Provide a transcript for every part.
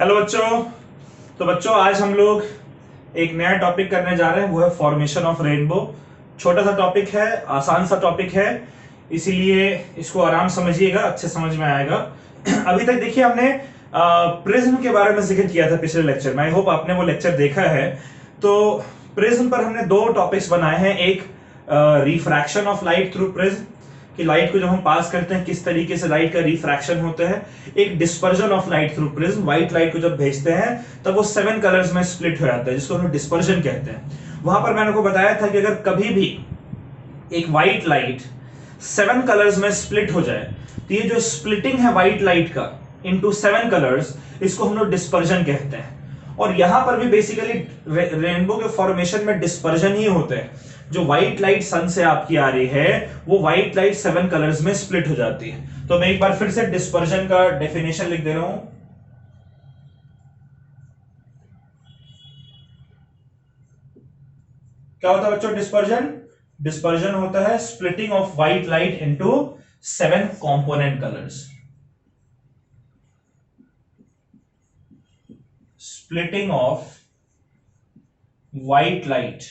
Hello बच्चों। तो बच्चों आज हम लोग एक नया टॉपिक करने जा रहे हैं, वो है फॉर्मेशन ऑफ रेनबो। छोटा सा टॉपिक है, आसान सा टॉपिक है, इसीलिए इसको आराम समझिएगा, अच्छे समझ में आएगा। अभी तक देखिए हमने प्रिज्म के बारे में जिक्र किया था पिछले लेक्चर में। आई होप आपने वो लेक्चर देखा है। तो प्रिज्म पर हमने दो टॉपिक्स बनाए हैं, एक refraction of light through prism, कि लाइट को जब हम पास करते हैं किस तरीके से लाइट का रिफ्रैक्शन होता है। एक dispersion of light through prism, white light को जब भेजते हैं तब वो 7 कलर्स में स्प्लिट हो जाता है, जिसको हम डिस्पर्जन कहते हैं। वहां पर मैंने को बताया था कि अगर कभी भी एक व्हाइट लाइट 7 कलर्स में स्प्लिट हो जाए तो ये जो स्प्लिटिंग है व्हाइट लाइट का इनटू 7 कलर्स, इसको हम लोग डिस्पर्जन कहते हैं। और यहां पर भी बेसिकली रेनबो के फॉर्मेशन में डिस्पर्जन ही होते हैं। जो व्हाइट लाइट सन से आपकी आ रही है वो व्हाइट लाइट 7 कलर्स में स्प्लिट हो जाती है। तो मैं एक बार फिर से डिस्पर्जन का डेफिनेशन लिख दे रहा हूं। क्या होता है बच्चों डिस्पर्जन? डिस्पर्जन होता है splitting of white light into 7 component colours. Splitting of white light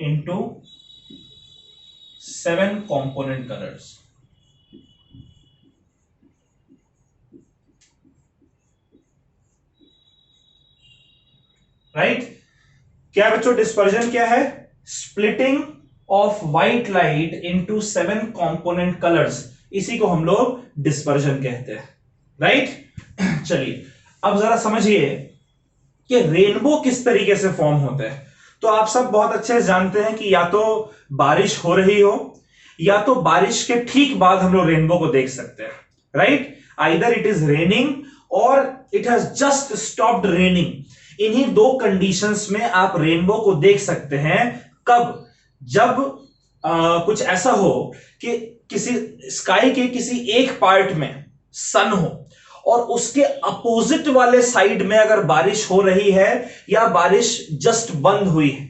into 7 component colors। Right? क्या बच्चों डिस्पर्जन क्या है? Splitting of white light into 7 component colours, इसी को हम लोग डिस्पर्जन कहते हैं। राइट? चलिए अब जरा समझिए कि रेनबो किस तरीके से फॉर्म होता है। तो आप सब बहुत अच्छे से जानते हैं कि या तो बारिश हो रही हो या तो बारिश के ठीक बाद हम लोग रेनबो को देख सकते हैं। Right? Either it is raining or it has just stopped raining. इन्हीं दो कंडीशंस में आप रेनबो को देख सकते हैं। कब? जब कुछ ऐसा हो कि किसी स्काई के किसी एक पार्ट में सन हो और उसके अपोजिट वाले साइड में अगर बारिश हो रही है या बारिश जस्ट बंद हुई है।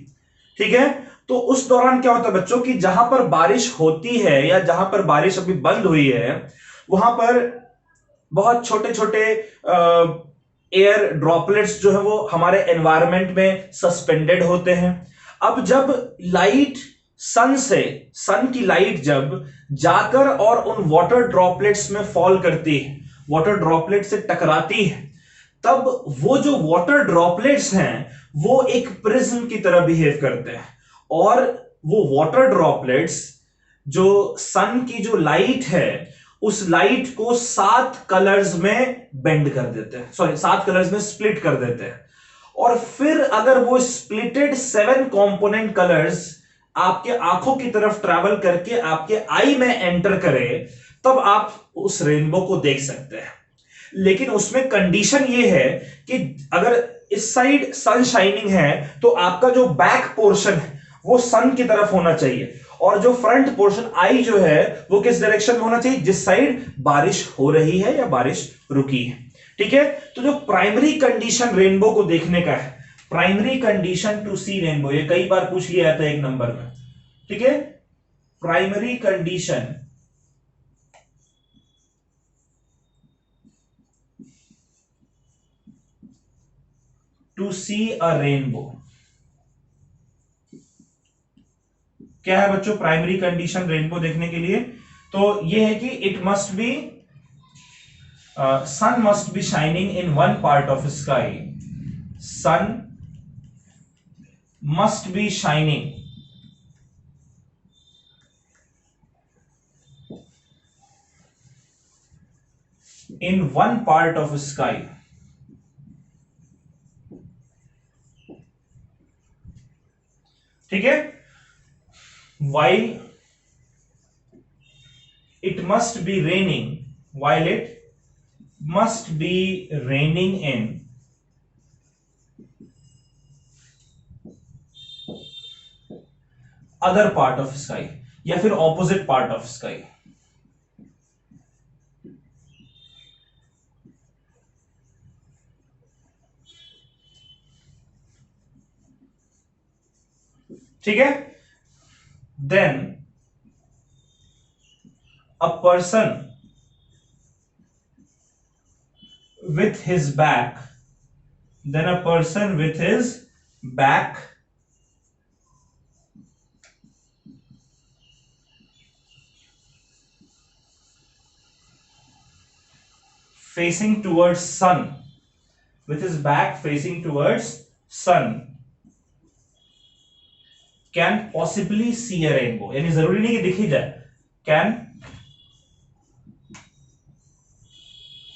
ठीक है? तो उस दौरान क्या होता है बच्चों कि जहां पर बारिश होती है या जहां पर बारिश अभी बंद हुई है वहां पर बहुत छोटे छोटे एयर ड्रॉपलेट्स जो है वो हमारे एनवायरनमेंट में सस्पेंडेड होते हैं। अब जब लाइट सन की लाइट जब जाकर और उन वाटर ड्रॉपलेट्स में फॉल करती है, वाटर ड्रॉपलेट से टकराती है, तब वो जो वाटर ड्रॉपलेट्स हैं वो एक प्रिज्म की तरह बिहेव करते हैं। और वो वाटर ड्रॉपलेट्स जो सन की जो लाइट है उस लाइट को 7 कलर्स में बेंड कर देते हैं, सॉरी 7 कलर्स में स्प्लिट कर देते हैं। और फिर अगर वो स्प्लिटेड 7 कंपोनेंट कलर्स आपके आंखों की तरफ ट्रैवल करके आपके आई में एंटर करे तब आप उस रेनबो को देख सकते हैं। लेकिन उसमें कंडीशन ये है कि अगर इस साइड सन शाइनिंग है तो आपका जो बैक पोर्शन है वो सन की तरफ होना चाहिए और जो फ्रंट पोर्शन आई जो है वो किस डायरेक्शन में होना चाहिए? जिस साइड बारिश हो रही है या बारिश रुकी है। ठीक है? तो जो प्राइमरी कंडीशन रेनबो को देखने का है, primary condition to see rainbow, ये कई बार पूछ लिया था एक नंबर में। ठीक है? Primary condition to see a rainbow क्या है बच्चों? प्राइमरी कंडीशन रेनबो देखने के लिए तो यह है कि it must be sun must be shining in one part of sky. Sun must be shining in one part of sky। ठीक है? while it must be raining, while it must be raining in other part of sky या फिर opposite part of sky। ठीक है? then a person with his back, then a person with his back facing towards sun, with his back facing towards sun, can possibly see a rainbow. यानी जरूरी नहीं कि दिखी जाए, can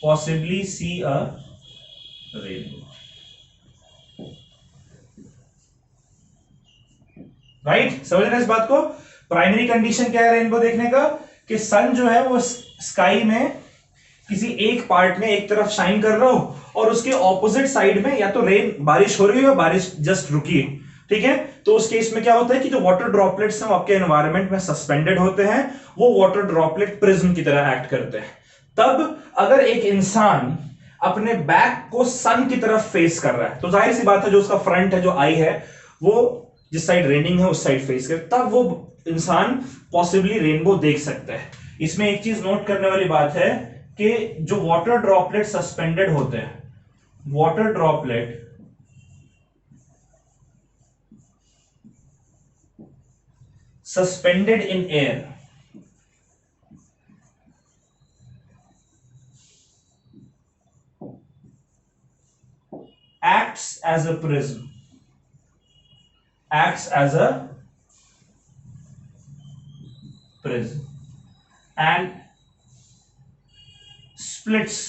possibly see a rainbow. Right, समझ रहे हैं इस बात को? प्राइमरी कंडीशन क्या है रेनबो देखने का, कि सन जो है वो स्काई में किसी एक पार्ट में एक तरफ शाइन कर रहा हो और उसके ऑपोजिट साइड में या तो रेन बारिश हो रही है या बारिश जस्ट रुकी, ठीक है? तो उस केस में क्या होता है कि जो वाटर ड्रॉपलेट्स हैं वो आपके एनवायरनमेंट में सस्पेंडेड होते हैं, वो वाटर ड्रॉपलेट प्रिज्म की तरह एक्ट करते हैं। तब अगर एक इंसान अपने बैक को सन की तरफ फेस कर रहा है तो जाहिर सी बात है जो उसका फ्रंट है, जो आई है, वो जिस साइड रेनिंग है उस साइड फेस कर, तब वो इंसान पॉसिबली रेनबो देख सकता है। इसमें एक चीज नोट करने वाली बात है कि जो वाटर ड्रॉपलेट सस्पेंडेड होते हैं, water droplet suspended in air acts as a prism, acts as a prism and splits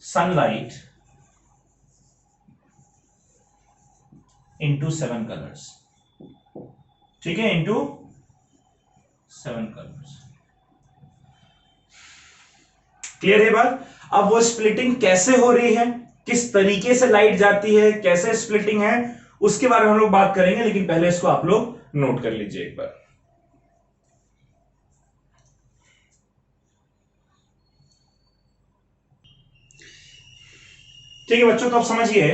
sunlight into 7 colors, ठीक है, into 7 colors। क्लियर है बात? अब वो स्प्लिटिंग कैसे हो रही है, किस तरीके से लाइट जाती है, कैसे स्प्लिटिंग है, उसके बारे में हम लोग बात करेंगे, लेकिन पहले इसको आप लोग नोट कर लीजिए एक बार। ठीक है बच्चों, तो आप समझिए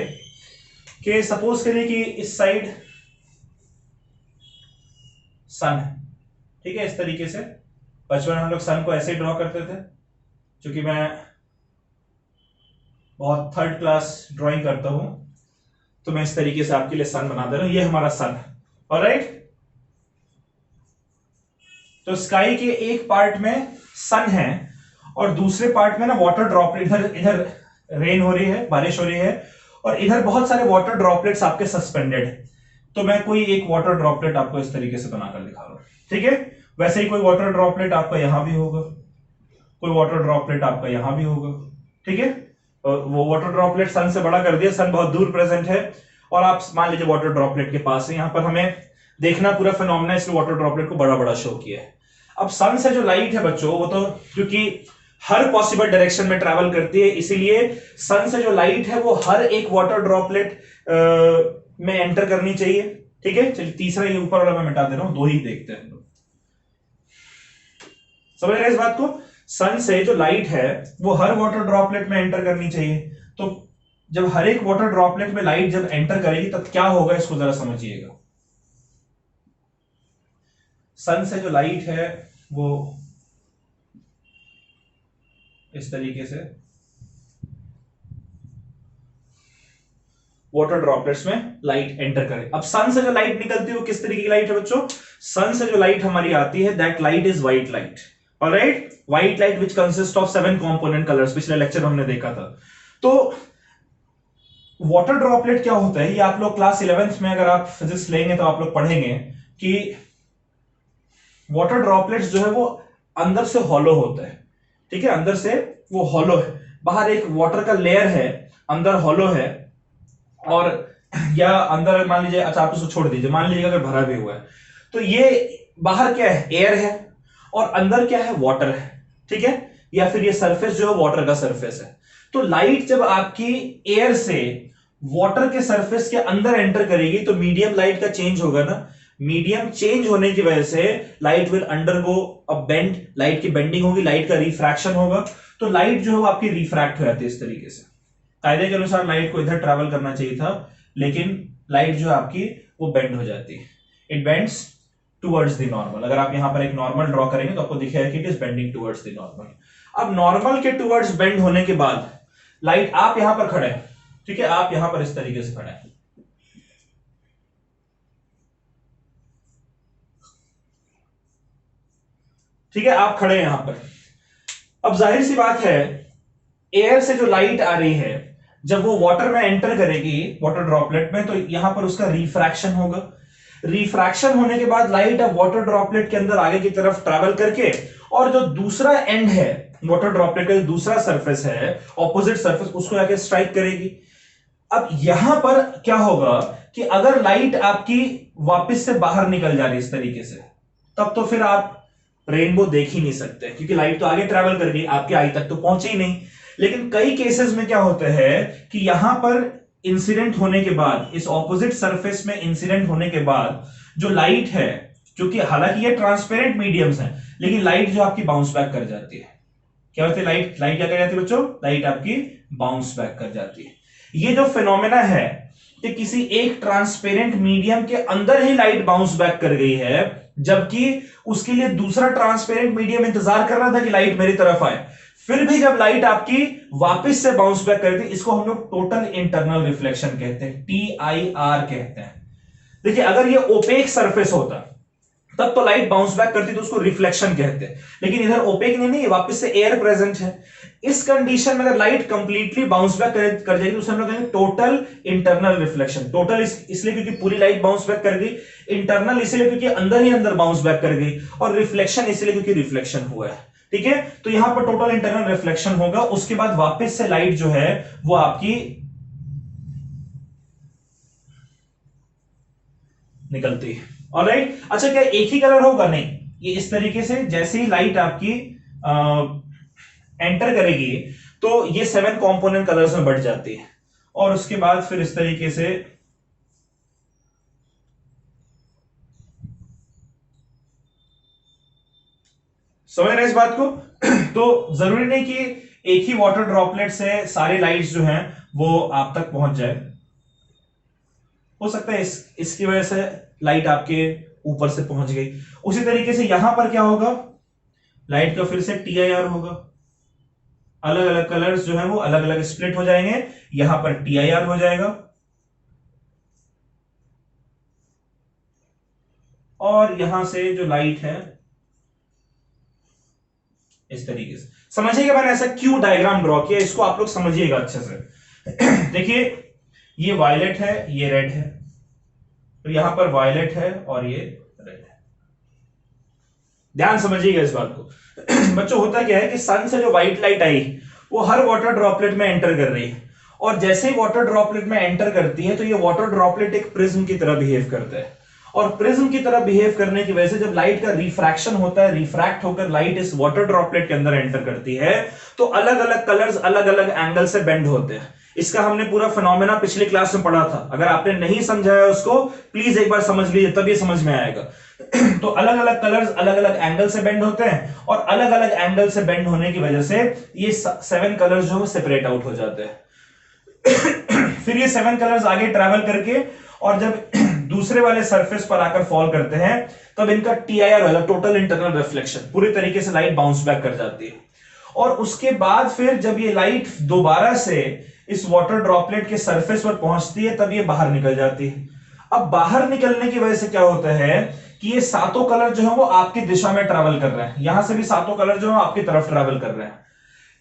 कि सपोज करिए कि इस साइड सन है, ठीक है, इस तरीके से। बचपन में हम लोग सन को ऐसे ही ड्रॉ करते थे, क्योंकि मैं बहुत थर्ड क्लास ड्राइंग करता हूं तो मैं इस तरीके से आपके लिए सन बना दे रहा हूं। ये हमारा सन है, ऑलराइट। तो स्काई के एक पार्ट में सन है और दूसरे पार्ट में ना वाटर ड्रॉपलेट, इधर रेन हो रही है, बारिश हो रही है, और इधर बहुत सारे वाटर ड्रॉपलेट्स आपके सस्पेंडेड है। तो मैं कोई एक वाटर ड्रॉपलेट आपको इस तरीके से बनाकर दिखा रहा हूं, ठीक है? वैसे ही कोई वाटर ड्रॉपलेट आपका यहां भी होगा, कोई वाटर ड्रॉपलेट आपका यहां भी होगा, ठीक है? वो वाटर ड्रॉपलेट सन से बड़ा कर दिया, सन बहुत दूर प्रेजेंट है और आप मान लीजिए वाटर ड्रॉपलेट के पास है। यहां पर हमें देखना पूरा फिनोमेना, इसलिए वाटर ड्रॉपलेट को बड़ा बड़ा शो किया है। अब सन से जो लाइट है बच्चों, वो तो क्योंकि हर पॉसिबल डायरेक्शन में ट्रैवल करती है, इसीलिए सन से जो लाइट है वो हर एक वाटर ड्रॉपलेट में एंटर करनी चाहिए, ठीक है? चलिए तीसरा ये ऊपर वाला मैं मिटा दे रहा हूं, दो ही देखते हैं। समझ रहे इस बात को? सन से जो लाइट है वो हर वाटर ड्रॉपलेट में एंटर करनी चाहिए। तो जब हर एक वाटर ड्रॉपलेट में लाइट जब एंटर करेगी तब क्या होगा, इसको जरा समझिएगा। सन से जो लाइट है वो इस तरीके से वाटर ड्रॉपलेट्स में लाइट एंटर करे। अब सन से जो लाइट निकलती है वो किस तरीके की लाइट है बच्चों? सन से जो लाइट हमारी आती है, that light is white light, alright? White light which consist of 7 component colours, पिछले लेक्चर में हमने देखा था। तो वाटर ड्रॉपलेट क्या होता है, ये आप लोग क्लास 11th में अगर आप फिजिक्स लेंगे तो आप लोग पढ़ेंगे कि वाटर ड्रॉपलेट्स जो है वो अंदर से हॉलो होता है, ठीक है? अंदर से वो हॉलो है, बाहर एक वाटर का लेयर है, अंदर हॉलो है, और या अंदर मान लीजिए, अच्छा आप उसको छोड़ दीजिए, मान लीजिए अगर भरा भी हुआ है तो ये बाहर क्या है, एयर है, और अंदर क्या है, वाटर है, ठीक है? या फिर ये सरफेस जो है वाटर का सरफेस है। तो लाइट जब आपकी एयर से वाटर के सरफेस के अंदर एंटर करेगी तो मीडियम लाइट का चेंज होगा ना, मीडियम चेंज होने की वजह से light will undergo a bend, light की बेंडिंग होगी, लाइट का रिफ्रैक्शन होगा, तो लाइट जो है वो आपकी रिफ्रैक्ट हो जाती है इस तरीके से। कायदे के अनुसार लाइट को इधर ट्रैवल करना चाहिए था, लेकिन लाइट जो है आपकी वो बेंड हो जाती है, it bends towards the normal. अगर आप यहां पर एक नॉर्मल ड्रॉ करेंगे तो आपको दिखेगा कि it is bending towards the normal. अब नॉर्मल के टुवर्ड्स बेंड होने के बाद लाइट, आप यहां पर खड़े हैं, ठीक है, आप यहां पर इस तरीके से खड़े हैं, ठीक है, आप खड़े हैं यहां पर। अब जाहिर सी बात है, एयर से जो लाइट आ रही है जब वो वाटर में एंटर करेगी, वाटर ड्रॉपलेट में, तो यहां पर उसका रिफ्रैक्शन होगा। रिफ्रैक्शन होने के बाद लाइट अब वाटर ड्रॉपलेट के अंदर आगे की तरफ ट्रैवल करके, और जो दूसरा एंड है वाटर ड्रॉपलेट का, जो दूसरा सरफेस है, ऑपोजिट सरफेस, उसको आके स्ट्राइक करेगी। अब यहां पर क्या होगा कि अगर लाइट आपकी वापस से बाहर निकल जा रही है इस तरीके से, तब तो फिर आप रेनबो देख ही नहीं सकते, क्योंकि लाइट तो आगे ट्रैवल कर गई, आपके आई तक तो पहुंचे ही नहीं। लेकिन कई केसेस में क्या होता है कि यहां पर इंसिडेंट होने के बाद, इस ऑपोजिट सरफेस में इंसिडेंट होने के बाद जो लाइट है, क्योंकि हालांकि ये ट्रांसपेरेंट मीडियम्स हैं, लेकिन लाइट जो आपकी बाउंस बैक कर जाती है। क्या होती है लाइट? लाइट क्या कर जाती है बच्चों? लाइट आपकी बाउंस बैक कर जाती है। ये जो फिनोमेना है कि किसी एक ट्रांसपेरेंट मीडियम के अंदर ही लाइट बाउंस बैक कर गई है, जबकि उसके लिए दूसरा ट्रांसपेरेंट मीडियम इंतजार कर रहा था कि लाइट मेरी तरफ आए, फिर भी जब लाइट आपकी वापस से बाउंस बैक करती है, इसको हम लोग टोटल इंटरनल रिफ्लेक्शन कहते हैं, TIR कहते हैं। देखिए, अगर ये ओपेक सरफेस होता तब तो लाइट बाउंस बैक करती तो उसको रिफ्लेक्शन कहते हैं, लेकिन इधर ओपेक नहीं, वापस से एयर प्रेजेंट है। इस कंडीशन में अगर लाइट कंप्लीटली बाउंस बैक कर जाएगी तो उसे हम लोग कहेंगे टोटल इंटरनल रिफ्लेक्शन। टोटल इसलिए क्योंकि पूरी लाइट बाउंस बैक कर गई, इंटरनल इसलिए क्योंकि अंदर ही अंदर बाउंस बैक कर गई, और रिफ्लेक्शन इसलिए क्योंकि रिफ्लेक्शन हुआ है। ठीक है, तो यहां पर टोटल इंटरनल रिफ्लेक्शन होगा, उसके बाद वापस से लाइट जो है वो आपकी निकलती है। ऑलराइट, अच्छा, क्या एक ही कलर होगा? नहीं, ये इस तरीके से जैसे ही लाइट आपकी एंटर करेगी तो ये 7 कंपोनेंट कलर्स में बढ़ जाती है, और उसके बाद फिर इस तरीके से समझ रहे हैं इस बात को? तो जरूरी नहीं कि एक ही वाटर ड्रॉपलेट से सारी लाइट्स जो हैं वो आप तक पहुंच जाए। हो सकता है इसकी वजह से लाइट आपके ऊपर से पहुंच गई। उसी तरीके से यहां पर क्या होगा, लाइट का फिर से TIR होगा, अलग अलग कलर्स जो है वो अलग अलग स्प्लिट हो जाएंगे, यहां पर TIR हो जाएगा, और यहां से जो लाइट है इस तरीके से। समझिएगा मैंने ऐसा क्यों डायग्राम ड्रॉ किया, इसको आप लोग समझिएगा अच्छे से। देखिए, ये वायलेट है, ये रेड है, तो यहां पर वायलेट है और ये रेड है। ध्यान समझिएगा इस बात को। बच्चों, होता क्या है कि सन से जो व्हाइट लाइट आई वो हर वाटर ड्रॉपलेट में एंटर कर रही है, और जैसे ही वाटर ड्रॉपलेट में एंटर करती है तो ये वाटर ड्रॉपलेट एक प्रिज्म की तरह बिहेव करता है, और प्रिज्म की तरह बिहेव करने की वजह से जब लाइट का रिफ्रैक्शन होता है, रिफ्रैक्ट होकर लाइट इस वाटर ड्रॉपलेट के अंदर एंटर करती है, तो अलग अलग कलर्स अलग अलग एंगल से बेंड होते हैं। इसका हमने पूरा फिनोमेना पिछली क्लास में पढ़ा था, अगर आपने नहीं समझाया उसको प्लीज एक बार समझ लीजिए, तब ये समझ में आएगा। तो अलग अलग कलर्स अलग अलग एंगल से बेंड होते हैं, और अलग अलग एंगल से बेंड होने की वजह से ये 7 कलर्स जो है सेपरेट आउट हो जाते हैं। फिर ये 7 कलर्स आगे ट्रैवल करके, और जब दूसरे वाले सरफेस पर आकर फॉल करते हैं तब इनका TIR वाला टोटल इंटरनल रिफ्लेक्शन, पूरी तरीके से लाइट बाउंस बैक कर जाती है। और उसके बाद फिर जब ये लाइट दोबारा से इस वाटर ड्रॉपलेट के सरफेस पर पहुंचती है तब ये बाहर निकल जाती है। अब बाहर निकलने की वजह से क्या होता है कि ये 7 कलर जो है वो आपकी दिशा में ट्रैवल कर रहे हैं, यहां से भी 7 कलर जो है आपकी तरफ ट्रैवल कर रहे हैं।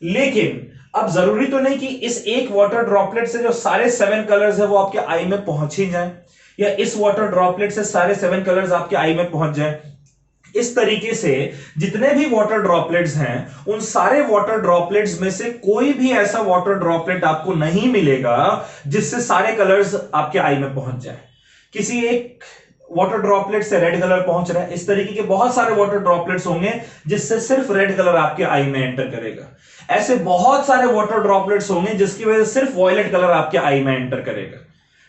लेकिन अब जरूरी तो नहीं कि इस एक वाटर ड्रॉपलेट से जो सारे 7 कलर्स है वो आपके आई में पहुंच ही जाए, या इस वाटर ड्रॉपलेट से सारे 7 कलर्स आपके आई में पहुंच जाए। इस तरीके से जितने भी वाटर ड्रॉपलेट्स हैं उन सारे वाटर ड्रॉपलेट्स में से कोई भी ऐसा वाटर ड्रॉपलेट आपको नहीं मिलेगा जिससे सारे कलर्स आपके आई में पहुंच जाए। किसी एक वाटर ड्रॉपलेट से रेड कलर पहुंच रहा है, इस तरीके के बहुत सारे वाटर ड्रॉपलेट्स होंगे जिससे सिर्फ रेड कलर आपके आई में एंटर करेगा। ऐसे बहुत सारे वाटर ड्रॉपलेट्स होंगे जिसकी वजह से सिर्फ वॉयलेट कलर आपके आई में एंटर करेगा।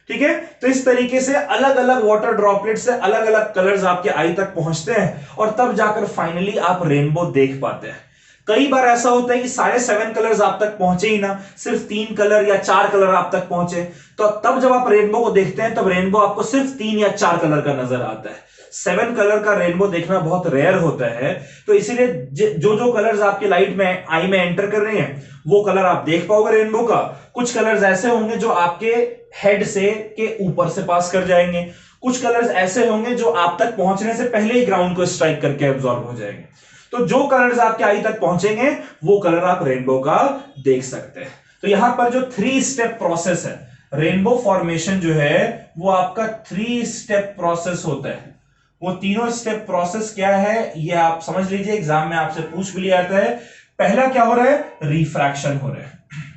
ठीक है, तो इस तरीके से अलग अलग वाटर ड्रॉपलेट से अलग अलग कलर्स आपके आई तक पहुंचते हैं, और तब जाकर फाइनली आप रेनबो देख पाते हैं। कई बार ऐसा होता है कि सारे 7 कलर्स आप तक पहुंचे ही ना, सिर्फ 3 कलर या 4 कलर आप तक पहुंचे, तो तब जब आप रेनबो को देखते हैं तब रेनबो आपको सिर्फ 3 या 4 कलर का नजर आता है। 7 कलर का रेनबो देखना बहुत रेयर होता है, तो इसीलिए जो जो कलर्स आपके लाइट में आई में एंटर कर रहे हैं वो कलर आप देख पाओगे रेनबो का। कुछ कलर्स ऐसे होंगे जो आपके हेड से के ऊपर से पास कर जाएंगे, कुछ कलर्स ऐसे होंगे जो आप तक पहुंचने से पहले ही ग्राउंड को स्ट्राइक करके एब्जॉर्ब हो जाएंगे। तो जो कलर्स आपके आई तक पहुंचेंगे वो कलर आप रेनबो का देख सकते हैं। तो यहां पर जो 3 स्टेप प्रोसेस है, रेनबो फॉर्मेशन जो है वो आपका 3 स्टेप प्रोसेस होता है। वो तीनों स्टेप प्रोसेस क्या है ये आप समझ लीजिए, एग्जाम में आपसे पूछ भी लिया जाता है। पहला क्या हो रहा है, रिफ्रैक्शन हो रहा है,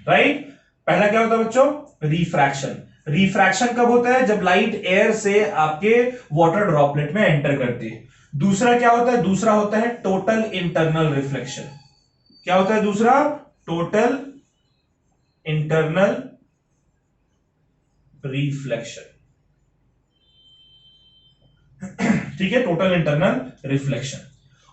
राइट। पहला क्या होता है बच्चों, रिफ्रैक्शन। रिफ्रैक्शन कब होता है, जब लाइट एयर से आपके वाटर ड्रॉपलेट में एंटर करती है। दूसरा क्या होता है, दूसरा होता है टोटल इंटरनल रिफ्लेक्शन। क्या होता है दूसरा, टोटल इंटरनल रिफ्लेक्शन, ठीक है, टोटल इंटरनल रिफ्लेक्शन।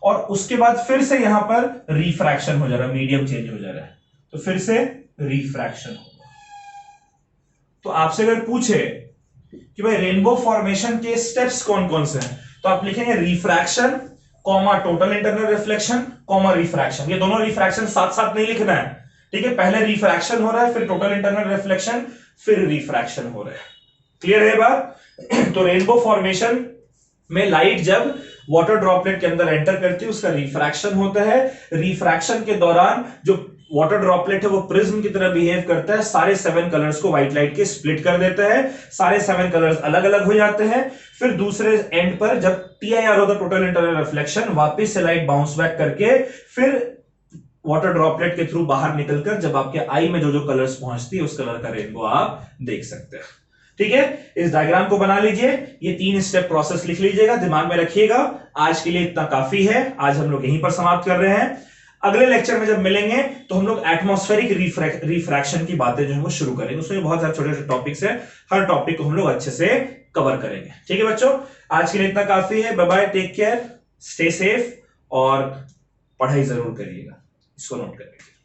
और उसके बाद फिर से यहां पर रिफ्रैक्शन हो जा रहा है, मीडियम चेंज हो जा रहा है, तो फिर से रिफ्रैक्शन होगा। तो आपसे अगर पूछे कि भाई रेनबो फॉर्मेशन के स्टेप्स कौन कौन से हैं, तो आप लिखेंगे refraction comma total internal reflection comma refraction. ये दोनों रिफ्रैक्शन साथ साथ नहीं लिखना है, ठीक है। पहले रिफ्रैक्शन हो रहा है, फिर टोटल इंटरनल रिफ्लेक्शन, फिर रिफ्रैक्शन हो रहा है। क्लियर है बात। तो रेनबो फॉर्मेशन में लाइट जब वाटर ड्रॉपलेट के अंदर एंटर करती है उसका रिफ्रैक्शन होता है। रिफ्रैक्शन के दौरान जो वाटर ड्रॉपलेट है वो प्रिज्म की तरह बिहेव करता है, सारे 7 कलर्स को व्हाइट लाइट के स्प्लिट कर देता है, सारे 7 कलर्स अलग अलग हो जाते हैं। फिर दूसरे एंड पर जब TIR होता है, टोटल इंटरनल रिफ्लेक्शन, वापस से लाइट बाउंस बैक करके फिर वाटर ड्रॉपलेट के थ्रू बाहर निकलकर जब आपके आई में जो जो कलर्स पहुंचती है उस कलर का रेनबो आप देख सकते हैं, ठीक है। इस डायग्राम को बना लीजिए, ये 3 स्टेप प्रोसेस लिख लीजिएगा, दिमाग में रखिएगा। आज के लिए इतना काफी है, आज हम लोग यहीं पर समाप्त कर रहे हैं। अगले लेक्चर में जब मिलेंगे तो हम लोग एटमॉस्फेरिक रिफ्रैक्शन की बातें जो है वो शुरू करेंगे। उसमें बहुत सारे छोटे छोटे टॉपिक्स हैं, हर टॉपिक को हम लोग अच्छे से कवर करेंगे, ठीक है बच्चों। आज के लिए इतना काफी है। Bye bye, take care, stay safe और पढ़ाई जरूर करिएगा, इसको नोट करिए।